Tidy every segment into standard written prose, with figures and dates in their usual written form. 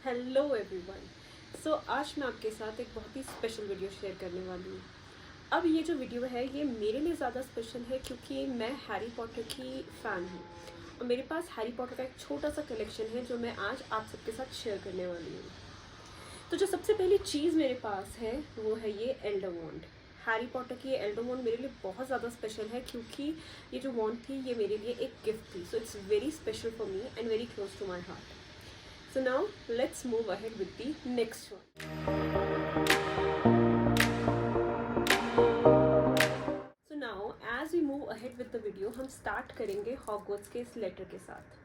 Hello everyone. आज मैं आपके साथ एक बहुत ही स्पेशल वीडियो शेयर करने वाली हूँ। अब ये जो वीडियो है ये मेरे लिए ज़्यादा स्पेशल है क्योंकि मैं हैरी पॉटर की फ़ैन हूँ और मेरे पास हैरी पॉटर का एक छोटा सा कलेक्शन है जो मैं आज आप सबके साथ शेयर करने वाली हूँ। तो जो सबसे पहली चीज़ मेरे पास है वो है ये एल्डर वॉन्ड। हैरी पॉटर की ये एल्डर वॉन्ड मेरे लिए बहुत ज़्यादा स्पेशल है क्योंकि ये जो वॉन्ड थी ये मेरे लिए एक गिफ्ट थी। So it's very special for me and very close to my heart. So now let's move ahead with the next one. So now as we move ahead with the video हम start करेंगे Hogwarts के इस letter के साथ.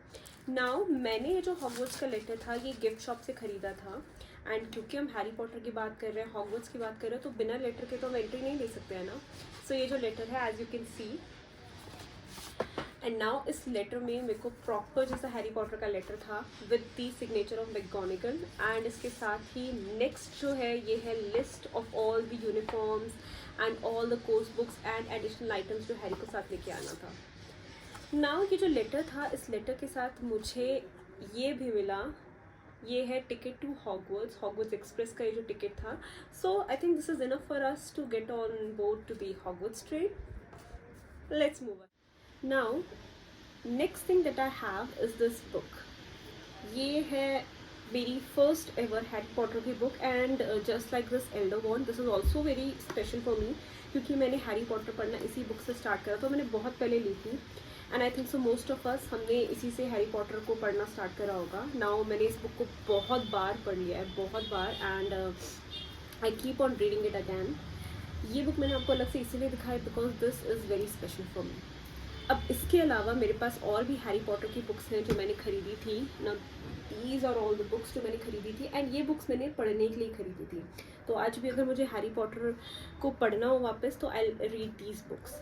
Now मैंने ये जो Hogwarts का लेटर था ये गिफ्ट शॉप से ख़रीदा था एंड क्योंकि हम हैरी पॉटर की बात कर रहे हैं हॉगवर्ट्स की बात कर रहे हैं तो बिना लेटर के तो हम एंट्री नहीं ले सकते हैं ना. सो ये जो लेटर है as you can see and now इस लेटर में मेरे को प्रॉपर जैसा हैरी पॉटर का लेटर था with the signature of McGonagall and इसके साथ ही नेक्स्ट जो है ये है list of all the uniforms and all the course books and additional items जो हैरी को साथ लेके आना था. नाउ ये जो लेटर था इस लेटर के साथ मुझे ये भी मिला. ये है टिकट टू हॉगवर्ट्स एक्सप्रेस का ये जो टिकट था. So I think this is enough for us to get on board to the Hogwarts train. Let's move. Now, next thing that I have is this book. ये है मेरी first ever Harry Potter की book and just like this elder wand this is also very special for me क्योंकि मैंने Harry Potter पढ़ना इसी book से start करा तो मैंने बहुत पहले ली थी and I think so most of us हमने इसी से हैरी पॉटर को पढ़ना स्टार्ट करा होगा. नाउ मैंने इस बुक को बहुत बार पढ़ लिया है बहुत बार and I keep on reading it again. ये बुक मैंने आपको अलग से इसीलिए दिखाई because this is very special for me. अब इसके अलावा मेरे पास और भी हैरी पॉटर की बुक्स हैं जो मैंने ख़रीदी थी ना. These are all the books जो मैंने ख़रीदी थी एंड ये बुक्स मैंने पढ़ने के लिए ख़रीदी थी. तो आज भी अगर मुझे हैरी पॉटर को पढ़ना हो वापस तो आई रीड दीज बुक्स.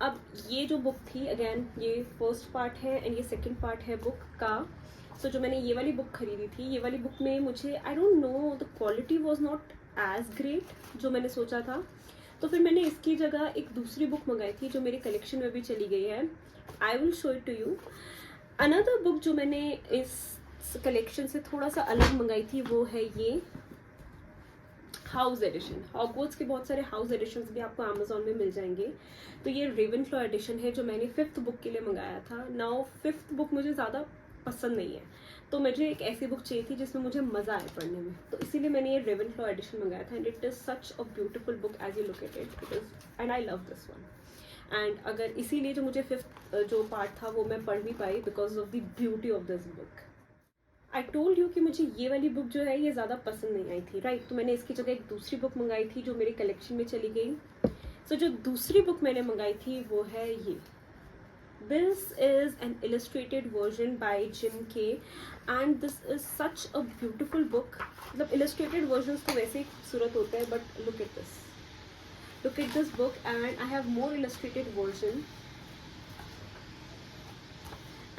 अब ये जो बुक थी अगैन ये फर्स्ट पार्ट है एंड ये सेकंड पार्ट है बुक का. सो जो मैंने ये वाली बुक ख़रीदी थी ये वाली बुक में मुझे I don't know the quality was not as great जो मैंने सोचा था. तो फिर मैंने इसकी जगह एक दूसरी बुक मंगाई थी जो मेरे कलेक्शन में भी चली गई है. I will show it to you. Another book जो मैंने इस कलेक्शन से थोड़ा सा अलग मंगाई थी वो है ये हाउस एडिशन. हॉगवर्ट्स के बहुत सारे हाउस एडिशंस भी आपको अमेजोन में मिल जाएंगे. तो ये रेवेनक्लॉ एडिशन है जो मैंने 5th बुक के लिए मंगाया था. नाउ 5th बुक मुझे ज़्यादा पसंद नहीं है तो मुझे एक ऐसी बुक चाहिए थी जिसमें मुझे मज़ा आए पढ़ने में तो इसीलिए मैंने ये रेवेनक्लॉ एडिशन मंगाया था and it is such a beautiful book as you look at it is and I love this one. And अगर इसीलिए जो मुझे 5th जो पार्ट था वो मैं पढ़ भी पाई because of the beauty of this book. I told you कि मुझे ये वाली बुक जो है ये ज़्यादा पसंद नहीं आई थी राइट. तो मैंने इसकी जगह एक दूसरी बुक मंगाई थी जो मेरे कलेक्शन में चली गई. सो जो दूसरी बुक मैंने मंगाई थी वो है ये. This is an illustrated version by Jim Kay and this is such a beautiful book. मतलब illustrated versions तो वैसे ही खूबसूरत होते हैं but look at this. Look at this book and I have more illustrated version.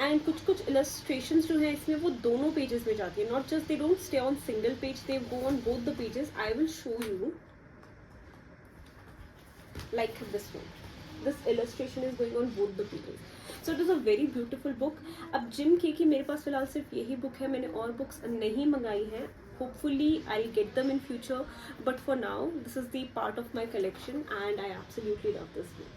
And कुछ illustrations जो हैं इसमें वो दोनों pages में जाती है. Not just they don't stay on single page, they go on both the pages. I will show you like this one. This illustration is going on both the pages. So it is a very beautiful book. अब gym के की मेरे पास फिलहाल सिर्फ यही book है. मैंने और बुक्स नहीं मंगाई हैं. Hopefully I'll get them in future. But for now this is the part of my collection and I absolutely love this book.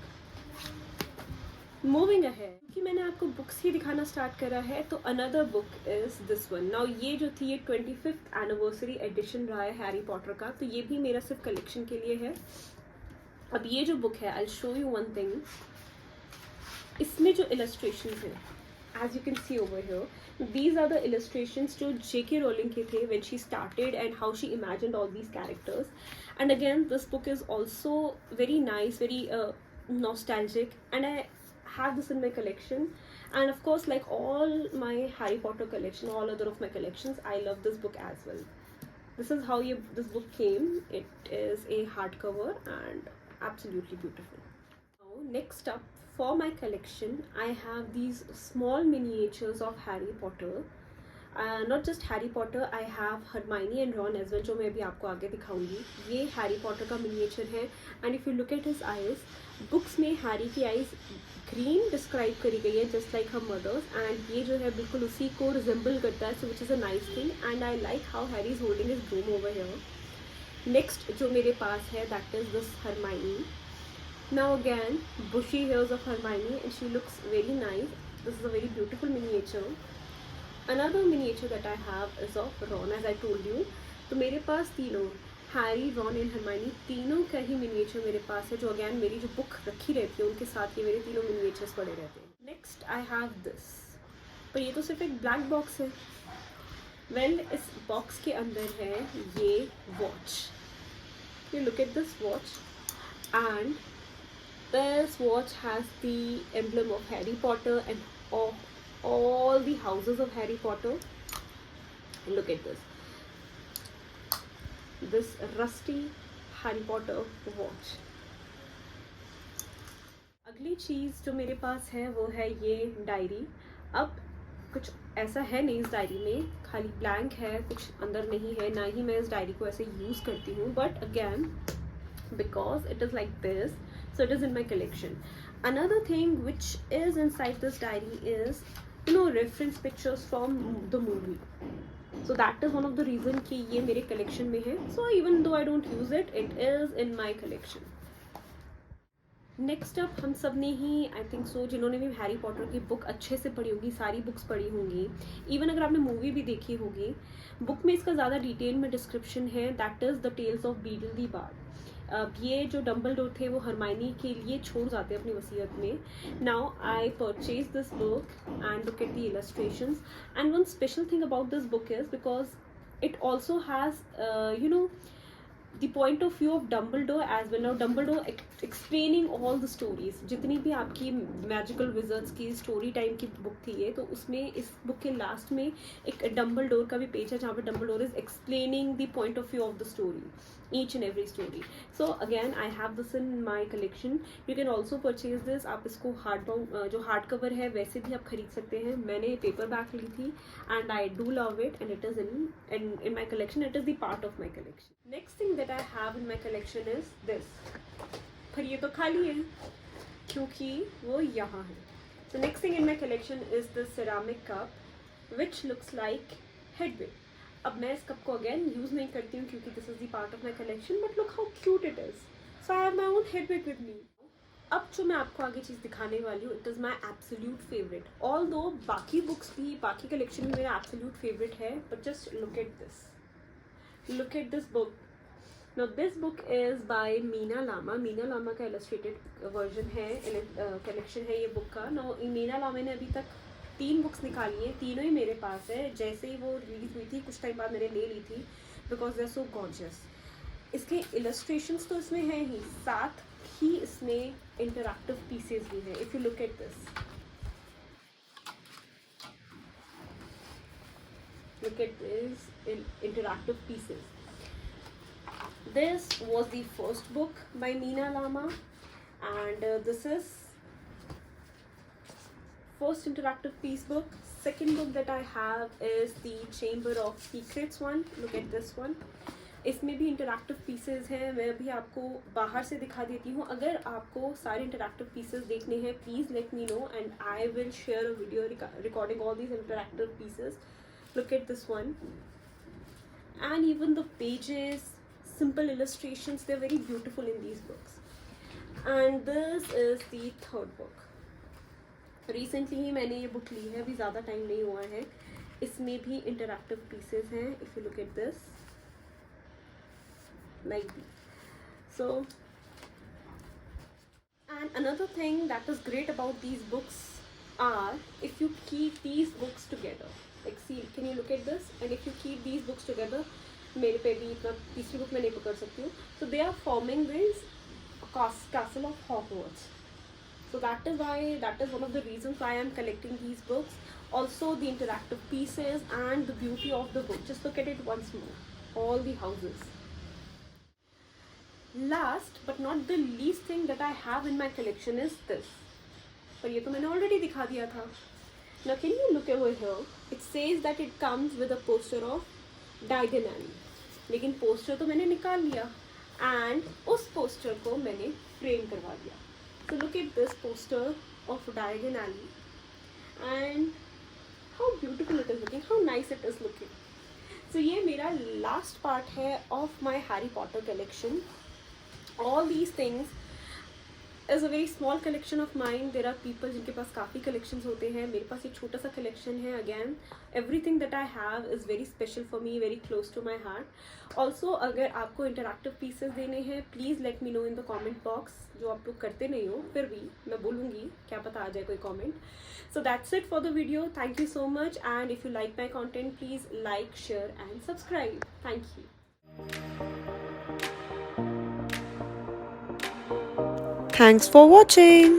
Moving ahead क्योंकि मैंने आपको बुक्स ही दिखाना स्टार्ट करा है तो another book is this one. Now ये जो थी ये 25th anniversary edition रहा है हैरी पॉटर का तो ये भी मेरा सिर्फ कलेक्शन के लिए है. अब ये जो बुक है I'll show you one thing. इसमें जो illustrations हैं as you can see over here these are the illustrations जो J.K. Rowling के थे when she started and how she imagined all these characters. And again this book is also very nice, very nostalgic and I have this in my collection. And of course like all my Harry Potter collection, all other of my collections, I love this book as well. This is how this book came. It is a hardcover and absolutely beautiful. Now next up for my collection I have these small miniatures of Harry Potter. Not just Harry Potter, I have Hermione and Ron as well, जो मैं अभी आपको आगे दिखाऊंगी. ये Harry Potter का miniature है. And if you look at his eyes, books में हैरी की आइज ग्रीन डिस्क्राइब करी गई है just like her mother's, and ये जो है बिल्कुल उसी को रिजेंबल करता है. So which is a nice thing, and I like how Harry is holding his broom over here. Next जो मेरे पास है that is this Hermione. Now again, bushy hairs of Hermione, and she looks very nice. This is a very beautiful miniature. Another miniature that I have is of Ron, as I told you. तो मेरे पास तीनों, Harry, Ron and Hermione, तीनों का ही miniature मेरे पास है, जो again मेरी जो बुक रखी रहती है उनके साथ ये मेरे तीनों मिनिएचर्स पड़े रहते हैं. नेक्स्ट आई हैव दिस, पर ये तो सिर्फ एक ब्लैक बॉक्स है. वेल, इस बॉक्स के अंदर है ये watch. You look at this watch, and this watch has the emblem of Harry Potter and of all the houses of Harry Potter. Look at this rusty Harry Potter watch. अगली चीज़ जो मेरे पास है वो है ये डायरी. अब कुछ ऐसा है नहीं इस डायरी में, खाली ब्लैंक है, कुछ अंदर नहीं है, ना ही मैं इस डायरी को ऐसे यूज़ करती हूँ. But again, because it is like this, so it is in my collection. Another thing which is inside this diary is, reference pictures from the movie. So that is one of the reason कि ये मेरे collection में है. So even though I don't use it, it is in my collection. Next up, हम सब ने ही I think so, जिन्होंने भी हैरी पॉटर की बुक अच्छे से पढ़ी होगी, सारी बुक्स पढ़ी होंगी, इवन अगर आपने मूवी भी देखी होगी, बुक में इसका ज़्यादा डिटेल में डिस्क्रिप्शन है. That is the tales of Beedle the bard. ये जो डम्बलडोर थे वो हरमाइनी के लिए छोड़ जाते हैं अपनी वसीयत में. Now I purchase this book and look at the illustrations. And one special thing about this book is because it also has the point of view of Dumbledore as well. Now Dumbledore explaining all the stories, जितनी भी आपकी magical wizards की story time की book थी ये, तो उसमें इस बुक के लास्ट में एक डम्बलडोर का भी पेज है जहाँ पे Dumbledore is explaining the point of view of the story, each and every story. So again I have this in my collection. You can also purchase this. आप इसको जो हार्ड कवर है वैसे भी आप खरीद सकते हैं. मैंने पेपर बैक ली थी and I do love it, and it is in my collection. It is the part of my collection. Next thing that I have in my collection is this. पर ये तो खाली है क्योंकि वो यहाँ है. So next thing in my collection is this ceramic cup which looks like Hedwig. अब मैं इस कप को अगेन यूज़ नहीं करती हूँ क्योंकि this is the part of my collection, but look how cute it is. So I have my own Hedwig with me. अब जो मैं आपको आगे चीज़ दिखाने वाली हूँ, it is my absolute favourite. All दो बाकी बुक्स भी, बाकी कलेक्शन भी मेरा एब्सोल्यूट फेवरेट है, but just look at this. Look at this book. Now this book is by Meena Lama. Meena Lama का illustrated version है, collection है ये book का. Now Meena Lama ने अभी तक 3 बुक्स निकाली हैं, तीनों ही मेरे पास है. जैसे ही वो रिलीज हुई थी कुछ टाइम बाद मैंने ले ली थी because they are so gorgeous. इसके इलस्ट्रेशंस तो इसमें हैं ही, साथ ही इसमें इंटरैक्टिव पीसेज भी हैं. If you look at this, look at this interactive pieces. This was the first book by Meena Lama, and this is first interactive piece book. Second book that I have is the Chamber of Secrets one. Look at this one. इसमें भी interactive pieces हैं. मैं अभी आपको बाहर से दिखा देती हूँ. अगर आपको सारे इंटरैक्टिव पीसेज देखने हैं, please let me know and I will share a video recording all these interactive pieces. Look at this one, and even the pages, simple illustrations, they're very beautiful in these books. And this is the third book. Recently ही मैंने ये book ली है, अभी ज़्यादा time नहीं हुआ है. इसमें भी interactive pieces हैं. If you look at this, like this. So, and another thing that is great about these books are if you keep these books together. Like see, can you look at this? And if you keep these books together, मेरे पे भी इतना तीसरी book मैं नहीं पकड़ सकती हूँ. So they are forming this castle of Hogwarts. So that is one of the reasons why I am collecting these books. Also the interactive pieces and the beauty of the book. Just look at it once more. All the houses. Last but not the least thing that I have in my collection is this. पर ये तो मैंने already दिखा दिया था. Now can you look over here? It says that it comes with a poster of Diagon Alley. लेकिन poster तो मैंने निकाल लिया एंड उस पोस्टर को मैंने फ्रेम करवा दिया. So look at this poster of Diagon Alley and how beautiful it is looking, how nice it is looking. So ये मेरा last part है of my Harry Potter collection. All these things is a very small collection of mine. There are people जिनके पास काफ़ी collections होते हैं. मेरे पास एक छोटा सा collection है. Again, everything that I have is very special for me, very close to my heart. Also, अगर आपको interactive pieces देने हैं, please let me know in the comment box. जो आप लोग करते नहीं हो, फिर भी मैं बोलूँगी, क्या पता आ जाए कोई comment. So that's it for the video. Thank you so much. And if you like my content, please like, share and subscribe. Thank you. Thanks for watching.